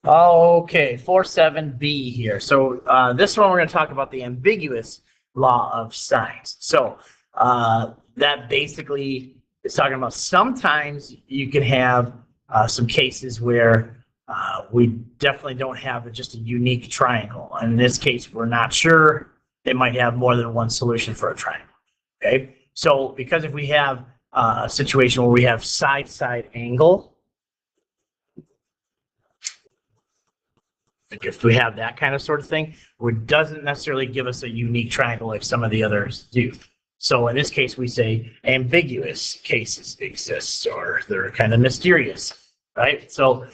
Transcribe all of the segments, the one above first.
Okay, 47B here. So this one we're going to talk about the ambiguous law of sines. So that basically is talking about sometimes you can have some cases where we definitely don't have just a unique triangle. And in this case, we're not sure. They might have more than one solution for a triangle. Okay, so because if we have a situation where we have side-side angle, if we have that kind of sort of thing, it doesn't necessarily give us a unique triangle like some of the others do. So in this case, we say ambiguous cases exist, or they're kind of mysterious, right? So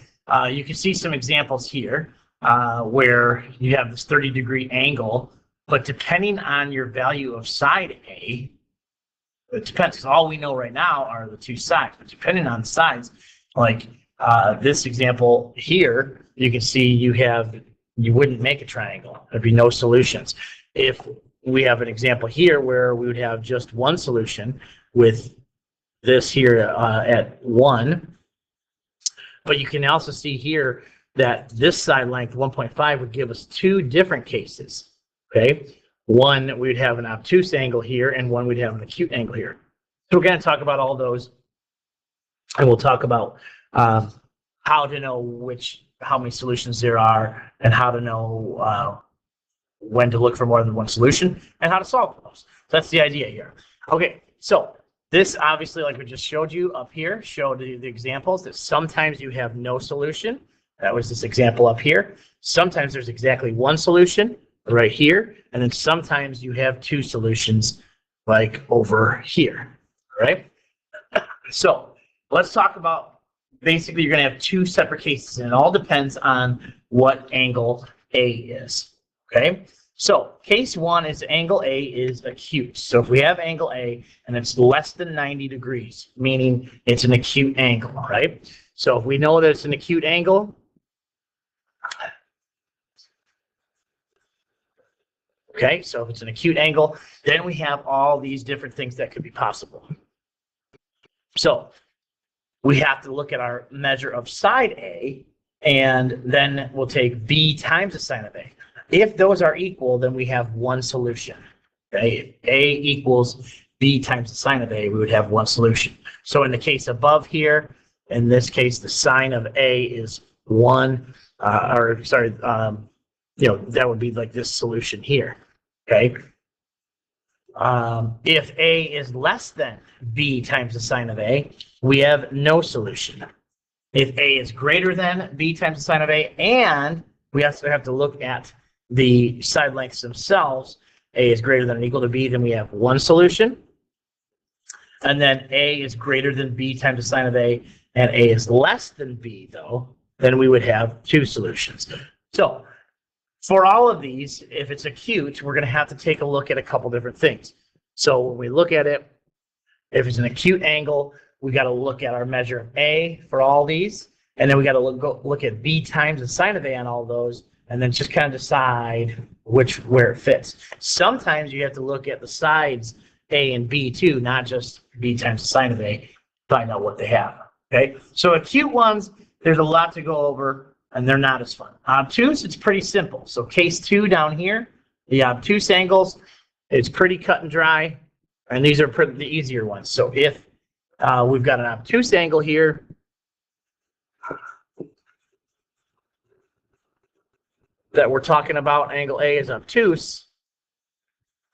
you can see some examples here where you have this 30-degree angle, but depending on your value of side A, it depends, because all we know right now are the two sides, but depending on the sides, like this example here, you can see you wouldn't make a triangle. There'd be no solutions. If we have an example here where we would have just one solution with this here at 1, but you can also see here that this side length 1.5 would give us two different cases. Okay, one we'd have an obtuse angle here, and one we'd have an acute angle here. So we're going to talk about all those, and we'll talk about how to know how many solutions there are, and how to know when to look for more than one solution, and how to solve those. So that's the idea here. Okay, so this obviously, like we just showed you up here, showed the examples that sometimes you have no solution. That was this example up here. Sometimes there's exactly one solution right here, and then sometimes you have two solutions like over here, right? So let's talk about, basically you're going to have two separate cases, and it all depends on what angle A is, okay? So case 1 is angle A is acute. So if we have angle A and it's less than 90 degrees, meaning it's an acute angle, right? So if we know that it's an acute angle, okay, so if it's an acute angle, then we have all these different things that could be possible. So we have to look at our measure of side A, and then we'll take B times the sine of A. If those are equal, then we have one solution. Okay, if A equals B times the sine of A, we would have one solution. So in the case above here, in this case, the sine of A is 1, that would be like this solution here. Okay. If A is less than B times the sine of A, we have no solution. If A is greater than B times the sine of A, and we also have to look at the side lengths themselves, A is greater than or equal to B, then we have one solution. And then A is greater than B times the sine of A, and A is less than B, though, then we would have two solutions. So for all of these, if it's acute, we're going to have to take a look at a couple different things. So when we look at it, if it's an acute angle, we got to look at our measure of A for all these, and then we got to look at B times the sine of A on all those, and then just kind of decide where it fits. Sometimes you have to look at the sides A and B too, not just B times the sine of A, find out what they have. Okay, so acute ones, there's a lot to go over, and they're not as fun. Obtuse, it's pretty simple. So case 2 down here, the obtuse angles, it's pretty cut and dry, and these are the easier ones. So if we've got an obtuse angle here, that we're talking about, angle A is obtuse,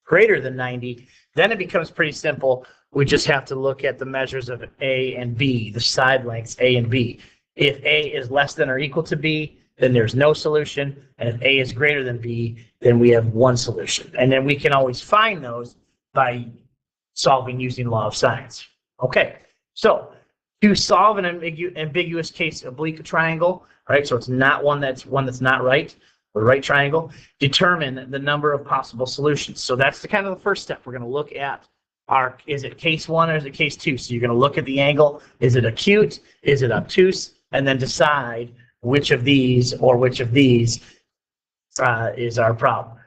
greater than 90, then it becomes pretty simple. We just have to look at the measures of A and B, the side lengths A and B. If A is less than or equal to B, then there's no solution. And if A is greater than B, then we have one solution. And then we can always find those by solving using law of sines. Okay, so to solve an ambiguous case oblique triangle, right? So it's not one that's not right, or right triangle. Determine the number of possible solutions. So that's the kind of the first step. We're going to look at is it case 1 or is it case 2? So you're going to look at the angle. Is it acute? Is it obtuse? And then decide which of these is our problem.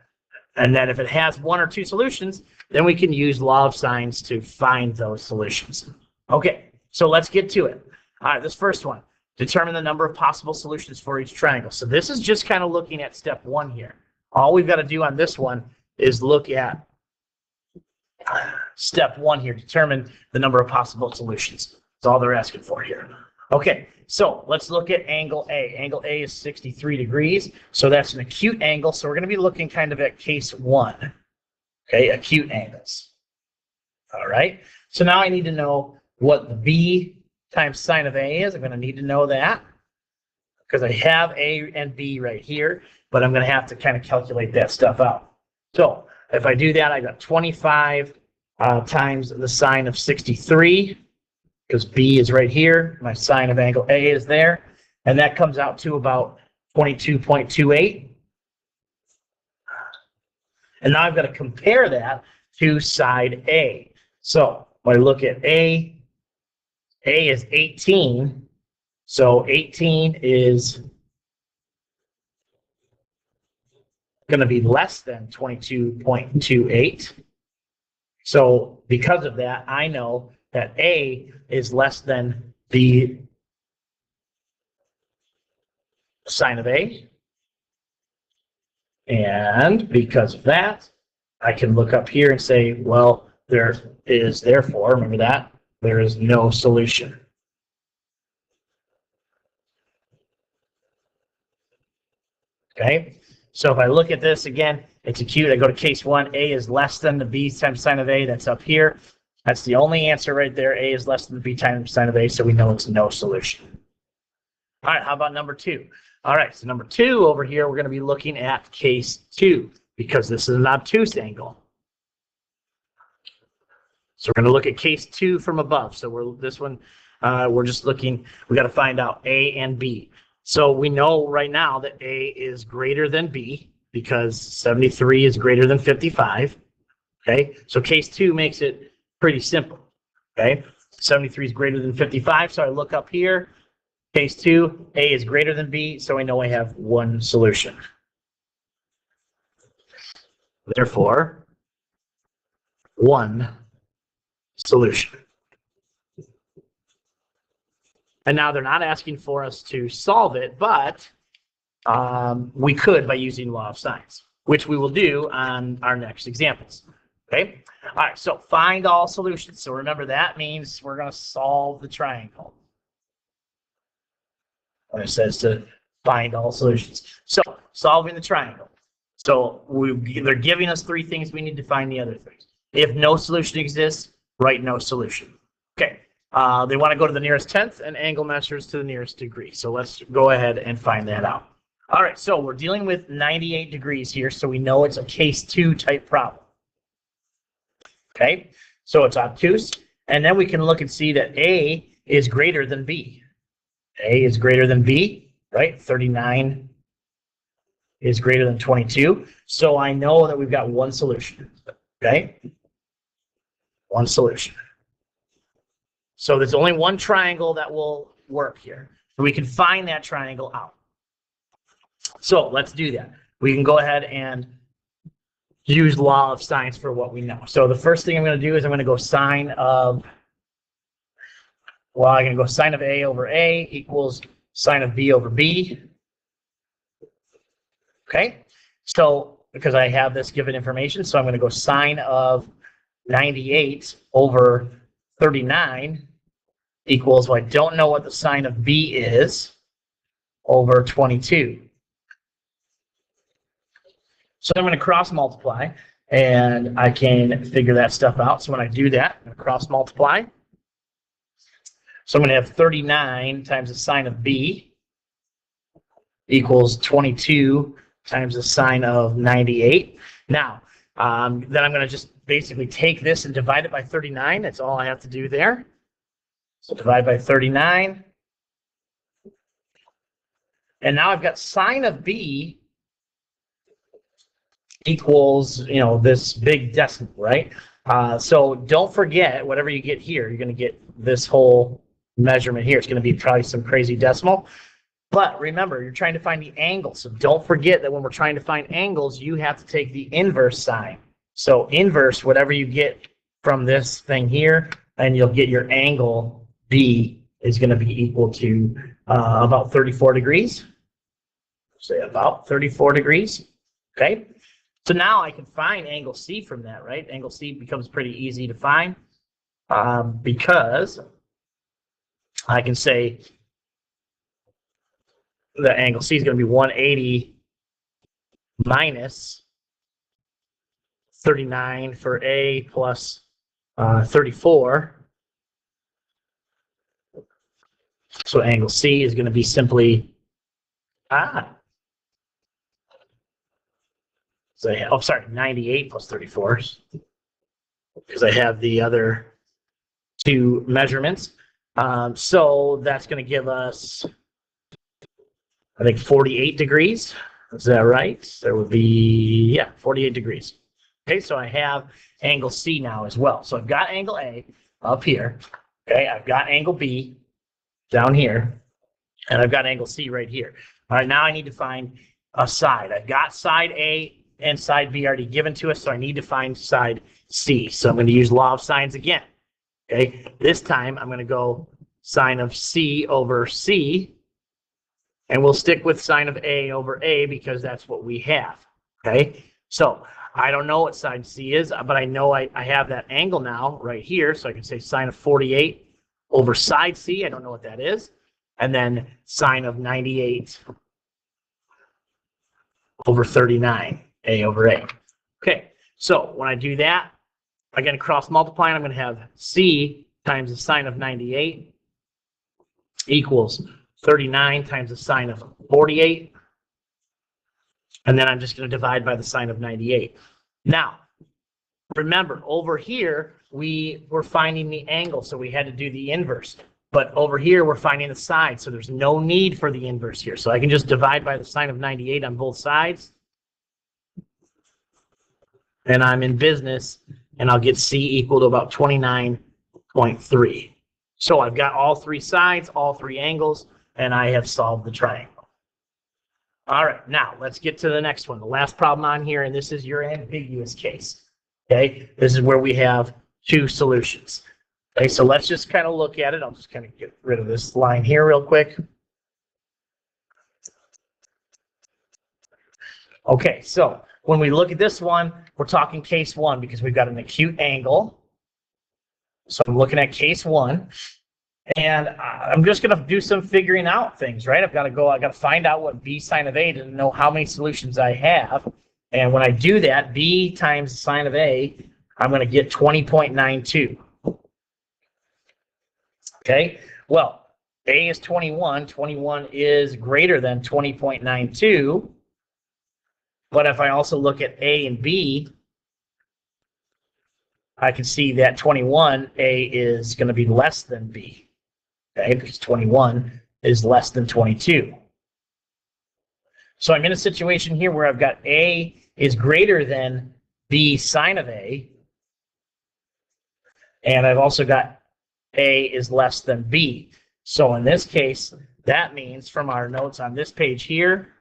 And then if it has one or two solutions, then we can use law of sines to find those solutions. Okay, so let's get to it. All right, this first one. determine the number of possible solutions for each triangle. So this is just kind of looking at step 1 here. All we've got to do on this one is look at step 1 here, determine the number of possible solutions. That's all they're asking for here. Okay, so let's look at angle A. Angle A is 63 degrees, so that's an acute angle. So we're going to be looking kind of at case 1. Okay, acute angles. All right, so now I need to know what the B times sine of A is. I'm going to need to know that because I have A and B right here, but I'm going to have to kind of calculate that stuff out. So if I do that, I got 25 times the sine of 63, because B is right here. My sine of angle A is there, and that comes out to about 22.28. And now I've got to compare that to side A. So when I look at A is 18. So 18 is going to be less than 22.28. So because of that, I know that A is less than the sine of A. And because of that, I can look up here and say, well, there is therefore, remember that, there is no solution. Okay, so if I look at this again, it's acute. I go to case 1, A is less than the B times sine of A. That's up here. That's the only answer right there. A is less than the B times sine of A, so we know it's no solution. All right, how about number 2? All right, so number 2 over here, we're going to be looking at case 2 because this is an obtuse angle. So we're going to look at case 2 from above. So we're just looking, we got to find out A and B. So we know right now that A is greater than B because 73 is greater than 55. Okay, so case 2 makes it pretty simple. Okay, 73 is greater than 55, so I look up here. Case 2, A is greater than B, so I know I have one solution. Therefore, one solution. And now they're not asking for us to solve it, but we could by using law of sines, which we will do on our next examples. Okay? All right, so find all solutions. So remember, that means we're going to solve the triangle. When it says to find all solutions. So solving the triangle. So they're giving us 3 things. We need to find the other things. If no solution exists, write no solution. Okay. They want to go to the nearest tenth and angle measures to the nearest degree. So let's go ahead and find that out. All right, so we're dealing with 98 degrees here, so we know it's a case 2 type problem. Okay, so it's obtuse, and then we can look and see that A is greater than B. A is greater than B, right? 39 is greater than 22. So I know that we've got one solution, okay? One solution. So there's only one triangle that will work here. So we can find that triangle out. So let's do that. We can go ahead and use law of sines for what we know. So the first thing I'm going to do is I'm going to go sine of, well, I'm going to go sine of A over A equals sine of B over B. Okay, so because I have this given information, so I'm going to go sine of 98 over 39 equals, well, I don't know what the sine of B is, over 22. So I'm going to cross multiply, and I can figure that stuff out. So when I do that, I'm going to cross multiply. So I'm going to have 39 times the sine of B equals 22 times the sine of 98. Now, then I'm going to just basically take this and divide it by 39. That's all I have to do there. So divide by 39. And now I've got sine of B equals, you know, this big decimal, right? So don't forget, whatever you get here, you're going to get this whole measurement here. It's going to be probably some crazy decimal. But remember, you're trying to find the angle. So don't forget that when we're trying to find angles, you have to take the inverse sine. So inverse whatever you get from this thing here, and you'll get your angle B is going to be equal to about 34 degrees. Say about 34 degrees. Okay. So now I can find angle C from that, right? Angle C becomes pretty easy to find because I can say the angle C is going to be 180 minus 39 for A plus 34. So angle C is going to be simply so oh, sorry, 98 plus 34 because I have the other two measurements. So that's going to give us, I think, 48 degrees. Is that right? There would be, yeah, 48 degrees. Okay, so I have angle C now as well. So I've got angle A up here. Okay, I've got angle B down here, and I've got angle C right here. All right, now I need to find a side. I've got side A and side B already given to us, so I need to find side C. So I'm going to use law of sines again. Okay, this time I'm going to go sine of C over C, and we'll stick with sine of A over A because that's what we have. Okay, so I don't know what side C is, but I know I have that angle now right here, so I can say sine of 48 over side C. I don't know what that is. And then sine of 98 over 39, A over A. Okay, so when I do that, again, cross multiplying, I'm going to have C times the sine of 98 equals 39 times the sine of 48. And then I'm just going to divide by the sine of 98. Now, remember, over here, we were finding the angle, so we had to do the inverse. But over here, we're finding the side, so there's no need for the inverse here. So I can just divide by the sine of 98 on both sides. And I'm in business, and I'll get C equal to about 29.3. So I've got all three sides, all three angles, and I have solved the triangle. All right, now let's get to the next one. The last problem on here, and this is your ambiguous case. Okay, this is where we have two solutions. Okay, so let's just kind of look at it. I'll just kind of get rid of this line here real quick. Okay, so when we look at this one, we're talking case one because we've got an acute angle. So I'm looking at case one. And I'm just going to do some figuring out things, right? I've got to find out what B sine of A to know how many solutions I have. And when I do that, B times the sine of A, I'm going to get 20.92. Okay, well, A is 21. 21 is greater than 20.92. But if I also look at A and B, I can see that 21, A is going to be less than B. Okay, because 21 is less than 22. So I'm in a situation here where I've got A is greater than B sine of A, and I've also got A is less than B. So in this case, that means from our notes on this page here,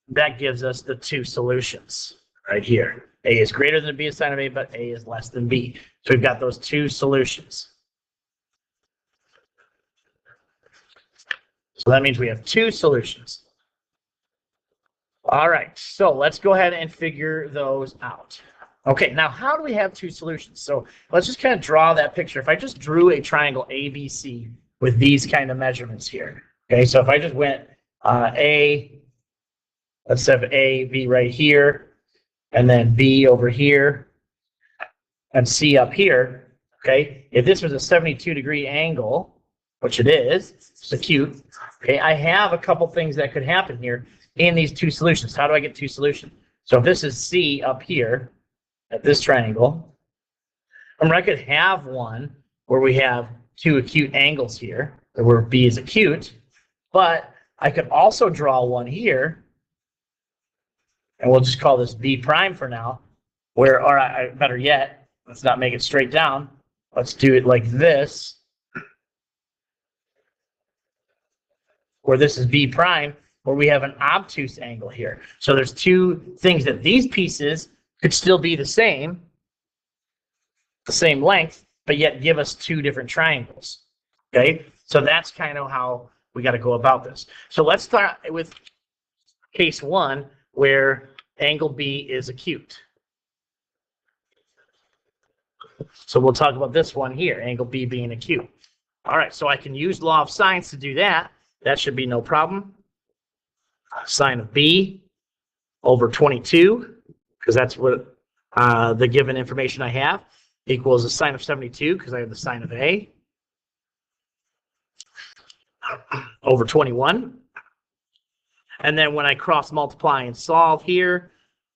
that gives us the two solutions right here. A is greater than B sine of A, but A is less than B. So we've got those two solutions. So that means we have two solutions. All right, so let's go ahead and figure those out. Okay, now how do we have two solutions? So let's just kind of draw that picture. If I just drew a triangle ABC with these kind of measurements here. Okay, so if I just went A, let's have A, B right here, and then B over here, and C up here, okay? If this was a 72-degree angle, which it is, it's acute, okay, I have a couple things that could happen here in these two solutions. How do I get two solutions? So if this is C up here, at this triangle, I could have one where we have two acute angles here, where B is acute, but I could also draw one here, and we'll just call this B prime for now, where, or better yet, let's not make it straight down. Let's do it like this, where this is B prime, where we have an obtuse angle here. So there's two things that these pieces could still be the same length, but yet give us two different triangles. Okay, so that's kind of how we got to go about this. So let's start with case one where angle B is acute. So we'll talk about this one here, angle B being acute. All right, so I can use law of sines to do that. That should be no problem. Sine of B over 22, because that's what the given information I have, equals the sine of 72, because I have the sine of A, over 21. And then when I cross multiply and solve here,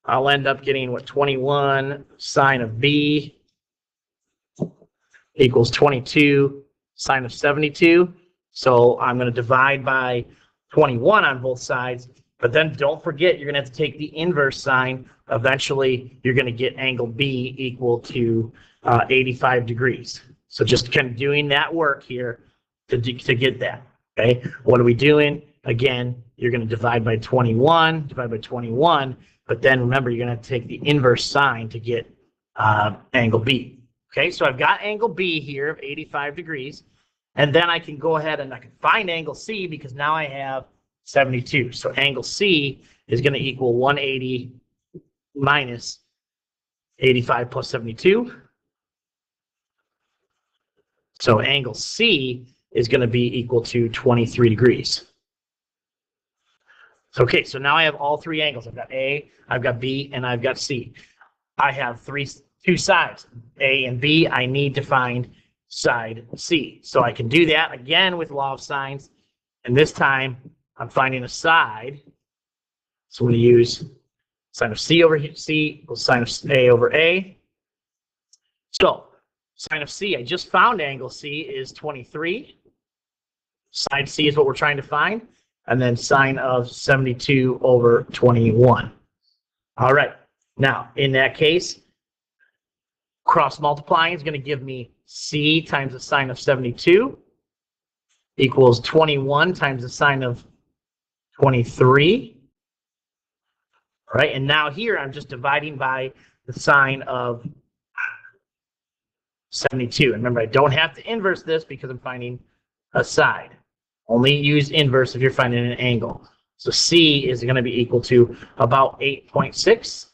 I'll end up getting what 21 sine of B equals 22 sine of 72. So I'm going to divide by 21 on both sides, but then don't forget you're going to have to take the inverse sign. Eventually, you're going to get angle B equal to 85 degrees. So just kind of doing that work here to get that. Okay, what are we doing? Again, you're going to divide by 21, but then remember you're going to take the inverse sign to get angle B. Okay, so I've got angle B here of 85 degrees, and then I can go ahead and I can find angle C because now I have 72. So angle C is going to equal 180 minus 85 plus 72. So angle C is going to be equal to 23 degrees. Okay, so now I have all three angles. I've got A, I've got B, and I've got C. I have two sides, A and B. I need to find side C. So I can do that again with law of sines. And this time I'm finding a side. So I'm going to use sine of C over C equals sine of A over A. So sine of C, I just found angle C is 23. Side C is what we're trying to find. And then sine of 72 over 21. All right. Now, in that case, cross multiplying is going to give me C times the sine of 72 equals 21 times the sine of 23. All right. And now here I'm just dividing by the sine of 72. And remember, I don't have to inverse this because I'm finding a side. Only use inverse if you're finding an angle. So C is going to be equal to about 8.6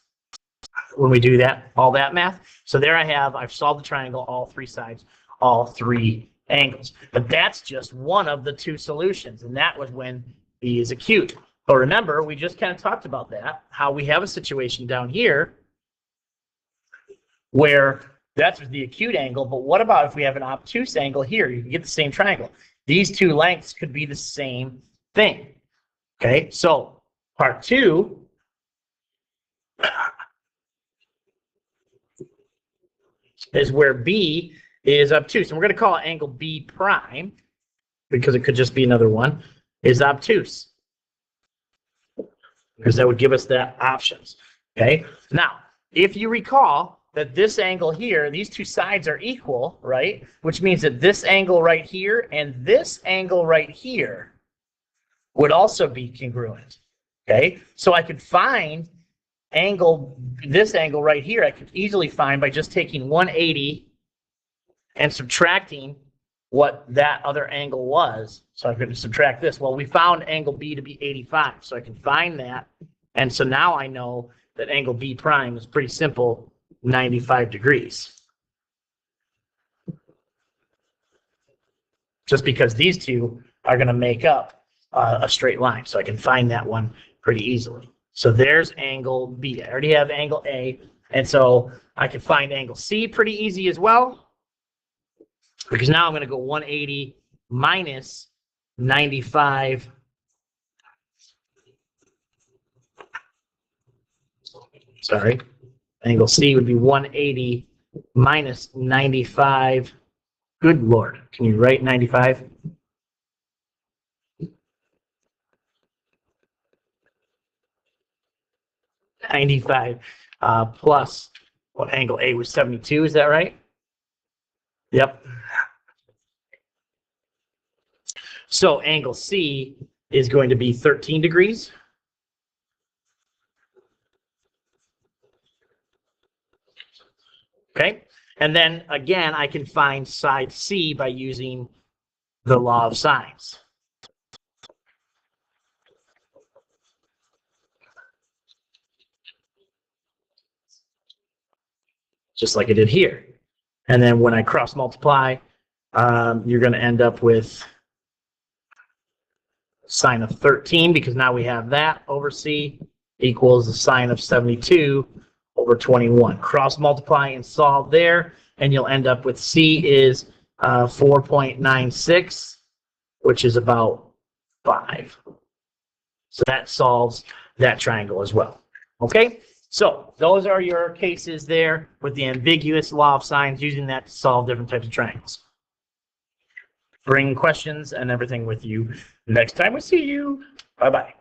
when we do that, all that math. So there I've solved the triangle, all three sides, all three angles. But that's just one of the two solutions, and that was when B is acute. But remember, we just kind of talked about that, how we have a situation down here where that's the acute angle, but what about if we have an obtuse angle here? You can get the same triangle. These two lengths could be the same thing. Okay, so part two is where B is obtuse. And we're going to call it angle B prime, because it could just be another one, is obtuse. Because that would give us that options. Okay, now, if you recall that this angle here, these two sides are equal, right? Which means that this angle right here and this angle right here would also be congruent. Okay, so I could find this angle right here, I could easily find by just taking 180 and subtracting what that other angle was. So I could subtract this. Well, we found angle B to be 85, so I can find that. And so now I know that angle B prime is pretty simple, 95 degrees. Just because these two are going to make up a straight line. So I can find that one pretty easily. So there's angle B. I already have angle A. And so I can find angle C pretty easy as well. Because now I'm going to go 180 minus 95. Sorry. Angle C would be 180 minus 95. Good Lord. Can you write 95? Plus what angle A was 72, is that right? Yep. So angle C is going to be 13 degrees. Okay, and then again, I can find side C by using the law of sines. Just like I did here. And then when I cross multiply, you're going to end up with sine of 13, because now we have that over c equals the sine of 72 over 21. Cross multiply and solve there, and you'll end up with c is 4.96, which is about 5. So that solves that triangle as well. Okay, so those are your cases there with the ambiguous law of sines, using that to solve different types of triangles. Bring questions and everything with you next time we see you. Bye-bye.